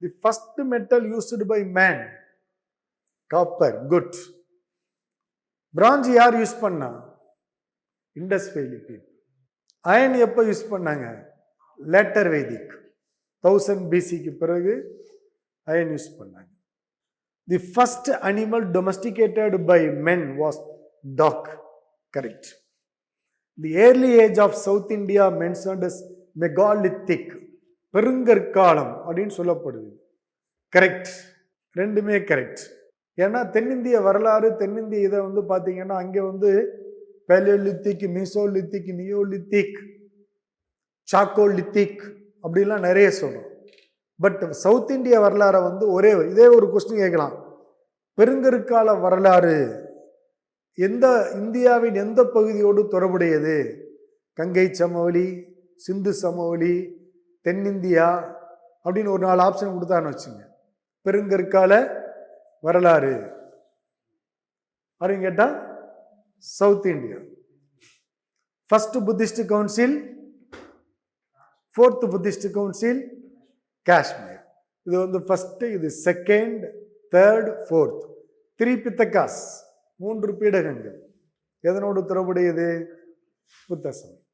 The first metal used by man copper. Good. Bronze யார் use பண்ணா? Indus valley people. Iron எப்போ use பண்ணாங்க? Later Vedic 1000 பிசிக்கு பிறகு அயன் யூஸ் பண்ணாங்க. The first animal domesticated by men was dog. Correct. The early age of South India mentioned as megalithic, பெருங்கற்காலம் அப்படின்னு சொல்லப்படுது. கரெக்ட். ரெண்டுமே கரெக்ட். ஏன்னா தென்னிந்திய வரலாறு, தென்னிந்திய இதை வந்து பார்த்தீங்கன்னா அங்கே வந்து பேலியோலித்திக், மீசோலித்திக், நியோலித்திக், சாக்கோலித்திக் அப்படிலாம் நிறைய சொல்கிறோம். பட் சவுத் இந்திய வரலாறை வந்து இதே ஒரு கொஸ்டின் கேட்கலாம். பெருங்கற்கால வரலாறு எந்த இந்தியாவின் எந்த பகுதியோடு தொடர்புடையது? கங்கை சமவெளி, சிந்து சமவெளி, தென்னிந்தியா அப்படின்னு ஒரு 4 ஆப்ஷன் கொடுத்தான்னு வச்சுங்க. பெருங்கற்கால வரலாறு அப்படின்னு கேட்டா south India. First Buddhist council, 4th Buddhist council Kashmir. இது வந்து ஃபர்ஸ்ட், இது செகண்ட், தேர்ட், ஃபோர்த். 3 பித்தகாஸ், 3 பீடகங்கள் எதனோடு தொடர்புடையது? புத்த சமயம்.